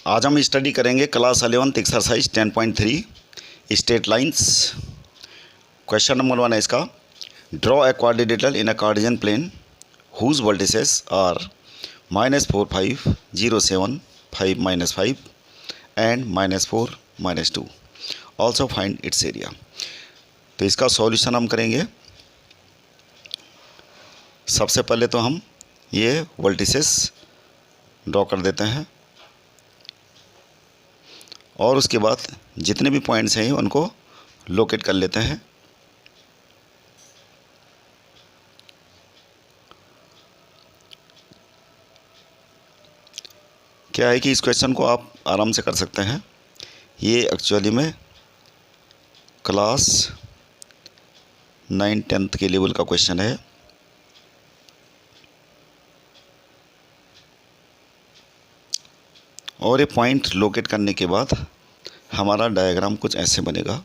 आज हम स्टडी करेंगे class 11th exercise 10.3 straight lines. Question number 1 है इसका, draw a quadrilateral in a Cartesian plane whose vertices are -4 5 0 7 5 -5 and -4 -2, also find its area. तो इसका solution हम करेंगे। सबसे पहले तो हम ये वर्टिसेस ड्रॉ कर देते हैं और उसके बाद जितने भी पॉइंट्स हैं उनको लोकेट कर लेते हैं। क्या है कि इस क्वेश्चन को आप आराम से कर सकते हैं। ये एक्चुअली में क्लास 9-10 के लेवल का क्वेश्चन है। और ये पॉइंट लोकेट करने के बाद हमारा डायग्राम कुछ ऐसे बनेगा।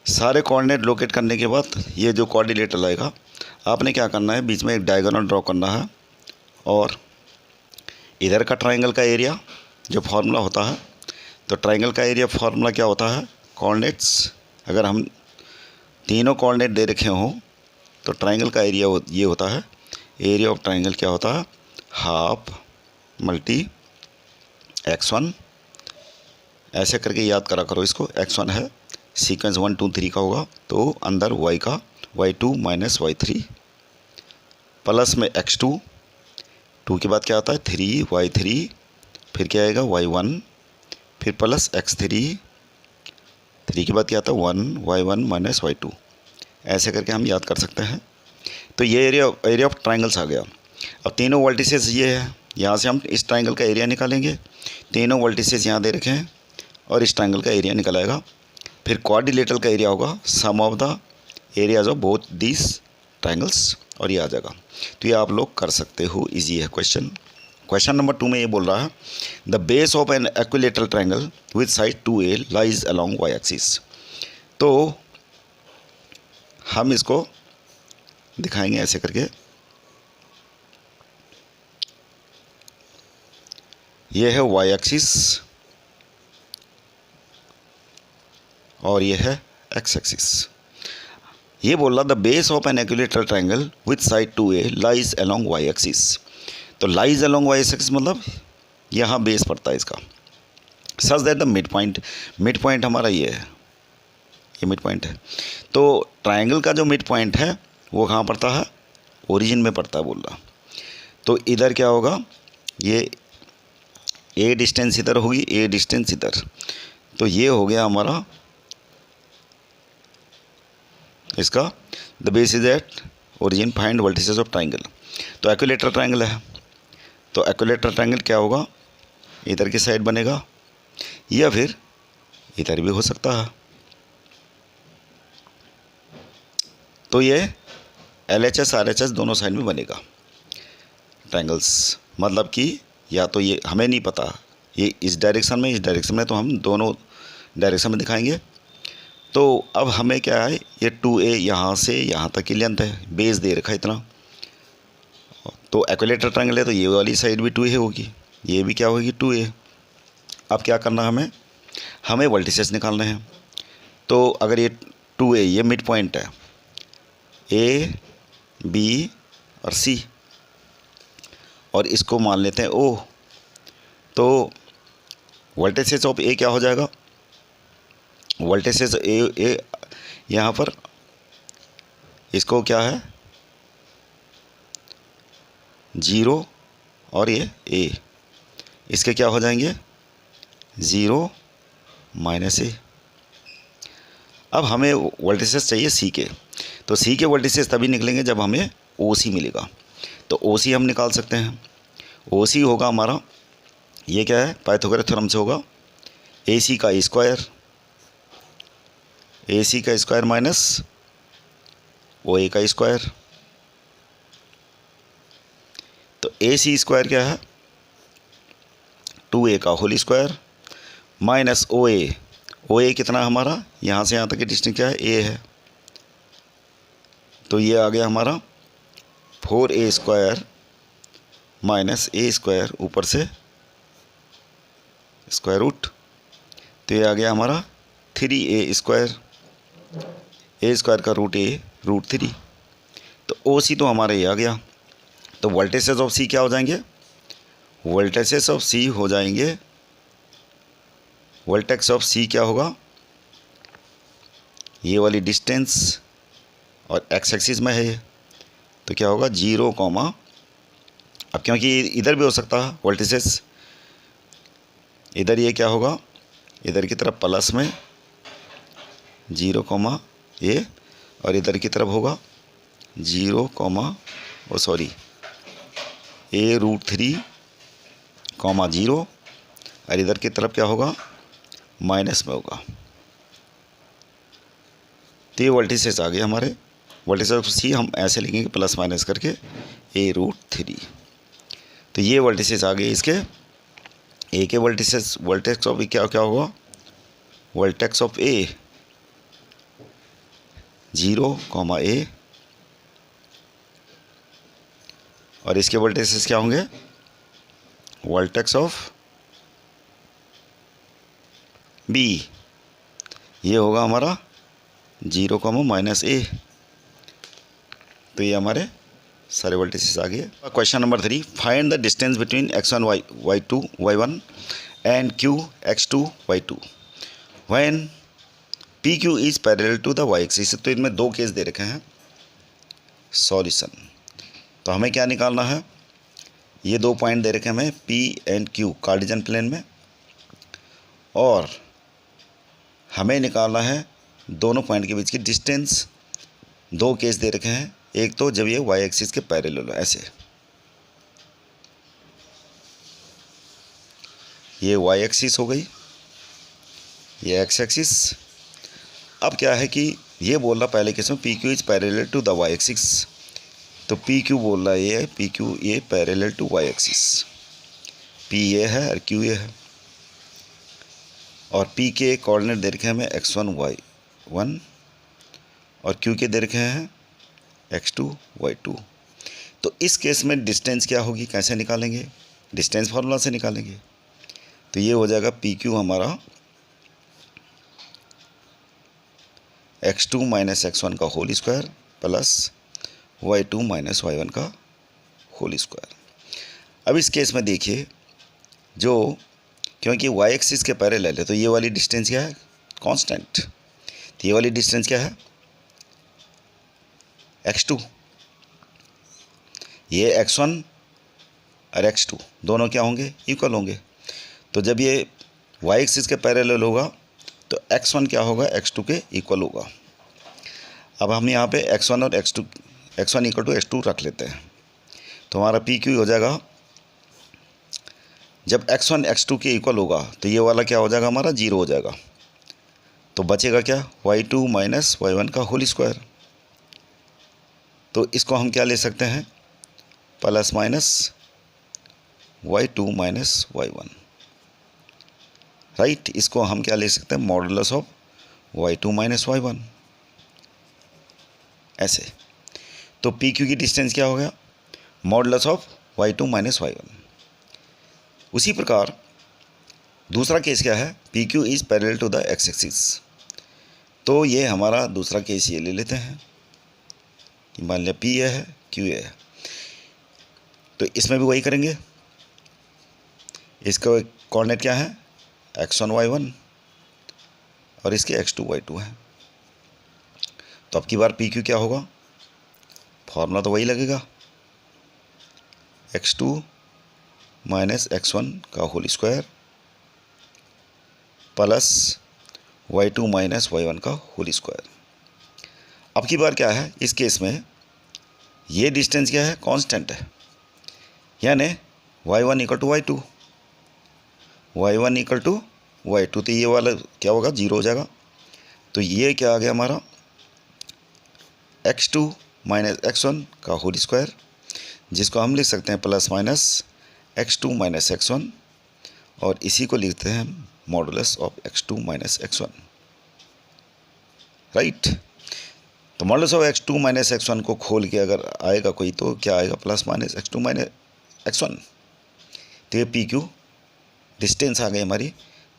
सारे कोऑर्डिनेट लोकेट करने के बाद ये जो कोऑर्डिनेटर आएगा, आपने क्या करना है, बीच में एक डायगोनल ड्रॉ करना है और इधर का ट्रायंगल का एरिया जो फार्मूला होता है, तो ट्रायंगल का एरिया फार्मूला क्या होता है, कोऑर्डिनेट्स अगर हम तीनों कोऑर्डिनेट दे रखे हों तो ट्रायंगल का एरिया ये होता है, एरिया ऑफ ट्रायंगल क्या होता है, हाफ मल्टी x1। ऐसे करके याद करा करो इसको। x1 है सीक्वेंस 1 2 3 का होगा, तो अंदर y का y2 माइनस y3 प्लस में x2, 2 के बाद क्या आता है 3y3, फिर क्या आएगा y1, फिर प्लस x3, 3 के बाद क्या आता है 1y1 माइनस y2। ऐसे करके हम याद कर सकते हैं। तो ये एरिया ऑफ ट्रायंगल्स आ गया। अब तीनों वर्टिसेस ये है, यहाँ से हम इस ट्रायंगल का एरिया निकालेंगे। तीनों वर्टिसेस यहाँ दे रखे हैं और इस ट्रायंगल का एरिया निकल आएगा। फिर क्वाड्रिलेटरल का एरिया होगा sum of the areas of both this triangles, और ये आ जाएगा। तो ये आप लोग कर सकते हो, इजी है क्वेश्चन। क्वेश्चन नंबर 2 में ये बोल रहा है, the base of an equilateral triangle with side 2a lies along y axis. तो हम इसको दिखाएंगे ऐसे करके। ये है y एक्सिस और ये है x एक्सिस। ये बोल रहा the base of an equilateral triangle with side 2a lies along y axis. तो लाइज अलोंग y एक्सिस मतलब यहाँ बेस पड़ता है इसका। Such that the mid point हमारा ये है, ये मिड पॉइंट है। तो ट्रायंगल का जो मिड पॉइंट है वो कहाँ पड़ता है, ओरिजिन में पड़ता है बोल रहा। तो इधर क्या होगा, ये ए डिस्टेंस इधर होगी, ए डिस्टेंस इधर, तो ये हो गया हमारा इसका the base is at origin, find vertices of triangle. तो इक्विलेटरल ट्रायंगल है, तो इक्विलेटरल ट्रायंगल क्या होगा, इधर की साइड बनेगा या फिर इधर भी हो सकता है। तो ये LHS RHS दोनों साइड में बनेगा ट्रायंगल्स। मतलब कि या तो ये हमें नहीं पता ये इस डायरेक्शन में, इस डायरेक्शन में, तो हम दोनों डायरेक्शन में दिखाएंगे। तो अब हमें क्या है, ये 2a यहाँ से यहाँ तक की लेंथ है, बेस दे रखा है इतना। तो इक्विलेटरल ट्रायंगल है तो ये वाली साइड भी 2a होगी, ये भी क्या होगी 2a। अब क्या करना है, हमें वर्टिसेस निकालने हैं। तो अगर ये 2a ये मिड पॉइंट है, A B और C, और इसको मान लेते हैं O। तो वर्टिसेस ऑफ A क्या हो जाएगा, वर्टिसेस ए यहाँ पर इसको क्या है 0 और ये A, इसके क्या हो जाएंगे 0 माइनस A। अब हमें वर्टिसेस चाहिए C के, तो C के वर्टिसेस तभी निकलेंगे जब हमें OC मिलेगा। तो OC हम निकाल सकते हैं। OC होगा हमारा, ये क्या है, पाइथागोरस थ्योरम से होगा AC का स्क्वायर, AC का स्क्वायर माइनस OA का स्क्वायर। तो AC स्क्वायर क्या है 2a का होल स्क्वायर माइनस OA कितना हमारा, यहाँ से यहाँ तक की डिस्टेंस क्या है A है, तो ये आ गया हमारा 4a स्क्वायर माइनस ए स्क्वायर ऊपर से स्क्वायर रूट, तो ये आ गया हमारा 3a स्क्वायर, ए स्क्वायर का रूट ए रूट 3। तो ओ सी तो हमारा ये आ गया। तो वोल्टेजेस ऑफ सी क्या हो जाएंगे, वोल्टेजेस ऑफ सी हो जाएंगे, वोल्टेक्स ऑफ सी क्या होगा, ये वाली डिस्टेंस और एक्स एक्सिस में है ये, तो क्या होगा 0 कॉमा, अब क्योंकि इधर भी हो सकता है वोल्टेजेस, इधर ये क्या होगा, इधर की तरफ प्लस में 0 कॉमा ये, और इधर की तरफ होगा 0 कॉमा सॉरी ए रूट 3 कॉमा 0, और इधर की तरफ क्या होगा माइनस में होगा। तो ये वोल्टेजेस आ गए हमारे, वोल्टेज ऑफ सी हम ऐसे लिखेंगे प्लस माइनस करके ए रूट 3। तो ये वोल्टेजेस आ गए इसके, ए के वोल्टेजेस, वोल्टेक्स ऑफ क्या क्या होगा, वोल्टेक्स ऑफ ए 0 कॉमा ए, और इसके वोल्टेजेस क्या होंगे, वोल्टेक्स ऑफ बी, ये होगा हमारा 0 कॉमा माइनस ए। तो ये हमारे सारे वोल्टेजेस आ गए। Question number 3, find the distance between x1 y2 y1 and q x2 y2 when PQ is parallel to the y axis. तो इनमें दो केस दे रखे हैं। सॉल्यूशन, तो हमें क्या निकालना है, ये दो पॉइंट दे रखे हैं हमें P and Q Cartesian plane में, और हमें निकालना है दोनों पॉइंट के बीच की डिस्टेंस। दो केस दे रखे हैं, एक तो जब ये y एक्सिस के पैरेलल हो, ऐसे ये y एक्सिस हो गई, ये x एक्सिस। अब क्या है कि ये बोल रहा पहले केस में PQ is parallel to the y axis, तो PQ बोल रहा है ये PQ ये parallel to y axis, P ये है और Q ये है, और P के कोऑर्डिनेट दे रखे हैं हमें x1 y1 और Q के दे रखे हैं x2 y2। तो इस केस में डिस्टेंस क्या होगी, कैसे निकालेंगे, डिस्टेंस फार्मूला से निकालेंगे। तो ये हो जाएगा PQ हमारा x2 माइनस x1 का whole square plus y2 minus y1 का होल स्क्वायर। अब इस केस में देखिए, जो क्योंकि y एक्सिस के पैरेलल है तो ये वाली डिस्टेंस क्या है, कांस्टेंट। तो ये वाली डिस्टेंस क्या है, x2, ये x1 और x2 दोनों क्या होंगे, इक्वल होंगे। तो जब ये y एक्सिस के पैरेलल होगा तो x1 क्या होगा, x2 के इक्वल होगा। अब हम यहाँ पे x1 और x2, x1 equal to x2 रख लेते हैं, तो हमारा PQ हो जाएगा, जब x1 x2 के इक्वल होगा तो ये वाला क्या हो जाएगा, हमारा 0 हो जाएगा। तो बचेगा क्या, y2 माइनस y1 का होल स्क्वायर। तो इसको हम क्या ले सकते हैं, plus minus y2 minus y1, right. इसको हम क्या ले सकते हैं, modulus of y2 minus y1, ऐसे। तो PQ की डिस्टेंस क्या हो गया, modulus of y2 minus y1। उसी प्रकार दूसरा केस क्या है, PQ is parallel to the x axis. तो ये हमारा दूसरा केस ये ले लेते हैं कि मान लिया P ये है Q ये है, तो इसमें भी वही करेंगे। इसका कोऑर्डिनेट क्या है, x1 y1 और इसके x2 y2 है। तो अब की बार PQ क्या होगा, फॉर्मूला तो वही लगेगा, x2 माइनस x1 का whole square plus y2 minus y1 का होल स्क्वायर। अब की बार क्या है, इस केस में ये डिस्टेंस क्या है, कांस्टेंट है, यानी y1 equal to y2, y1 equal to y2, तो ये वाला क्या होगा, 0 हो जाएगा। तो ये क्या आ गया हमारा, x2 माइनस x1 का होल स्क्वायर, जिसको हम लिख सकते हैं plus minus x2 minus x1, और इसी को लिखते हैं modulus of x2 minus x1, right. तो modulus of x2 minus x1 को खोल के अगर आएगा कोई, तो क्या आएगा, plus minus x2 minus x1। तो ये पी क्यू डिस्टेंस आ गई हमारी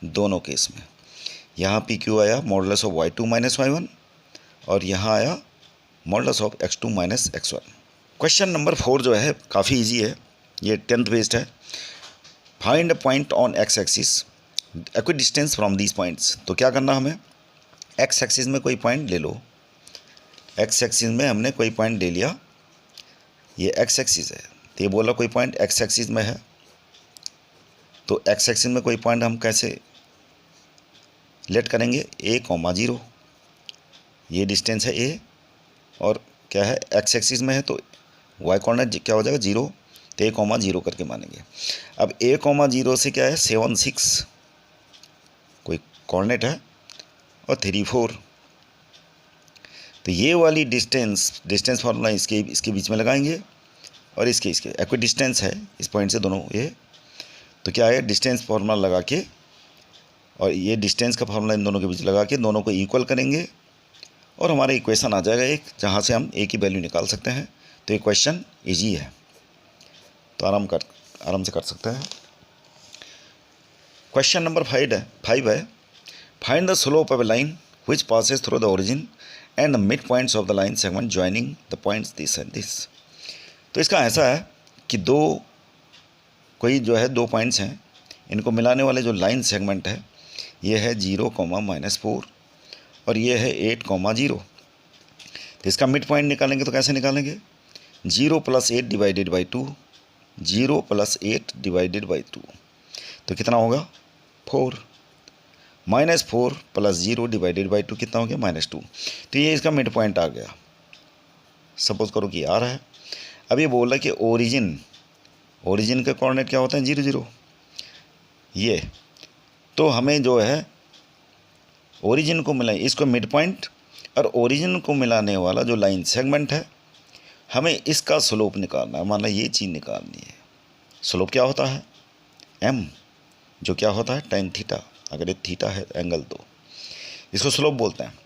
दोनों केस में। यहाँ पी क्यू आया modulus of y2 minus y1 और यहाँ आया modulus of x2 minus x1। Question number 4 जो है काफ़ी इजी है, ये 10th बेस्ड है। Find a point on x axis equi distance from these points. तो क्या करना हमें, x एक्सिस में कोई पॉइंट ले लो। x एक्सिस में हमने कोई पॉइंट ले लिया, ये x एक्सिस है, तो ये बोला कोई पॉइंट x एक्सिस में है। तो x एक्सिस में कोई पॉइंट हम कैसे लेट करेंगे, a,0। ये डिस्टेंस है a और क्या है x एक्सिस में है, तो y कोऑर्डिनेट क्या हो जाएगा 0, तो a,0 करके मानेंगे। अब a,0 से क्या है 7 6 कोई कोऑर्डिनेट है और 3 4। तो ये वाली डिस्टेंस फार्मूला इसके बीच में लगाएंगे और इसके इक्वी डिस्टेंस है इस पॉइंट से दोनों ये। तो क्या है डिस्टेंस फार्मूला लगा के और ये डिस्टेंस का फार्मूला इन दोनों के बीच लगा के दोनों को इक्वल करेंगे और हमारा इक्वेशन आ जाएगा एक, जहाँ से हम a की वैल्यू निकाल सकते हैं। तो ये क्वेश्चन ईजी है, तो आराम से कर सकते हैं। क्वेश्चन नंबर 5 है find the slope of A line which passes through the origin and the mid points of the line segment joining the points this and this. तो इसका ऐसा है कि कोई जो है 2 पॉइंट्स हैं, इनको मिलाने वाले जो लाइन सेगमेंट है ये है 0, -4 और ये है 8, 0। तो इसका मिड पॉइंट निकालेंगे तो कैसे निकालेंगे, 0 + 8 डिवाइडेड बाई 2, 0 + 8 डिवाइडेड बाई 2, तो कितना होगा 4, -4 + 0 डिवाइडेड बाई 2 कितना हो गया -2। तो ये इसका मिड पॉइंट आ गया। सपोज करो कि आ रहा है। अब ये बोल रहा है कि ओरिजिन के कोऑर्डिनेट क्या होते हैं 0 0, ये तो हमें जो है ओरिजिन को मिला इसको मिड पॉइंट और ओरिजिन को मिलाने वाला जो लाइन सेगमेंट है हमें इसका स्लोप निकालना है। माना ये चीज़ निकालनी है। स्लोप क्या होता है m, जो क्या होता है tan थीटा। अगर ये थीटा है एंगल तो इसको स्लोप बोलते हैं।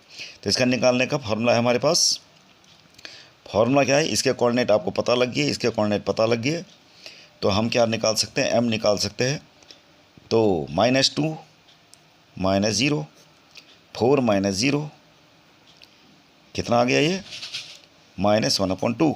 तो इसका निकालने का फॉर्मूला है हमारे पास। फॉर्मूला क्या है, इसके कोऑर्डिनेट आपको पता लग गए, इसके कोऑर्डिनेट पता लग गए, तो हम क्या निकाल सकते हैं, m निकाल सकते हैं। तो -2 -0 4 -0 कितना आ गया ये -1/2।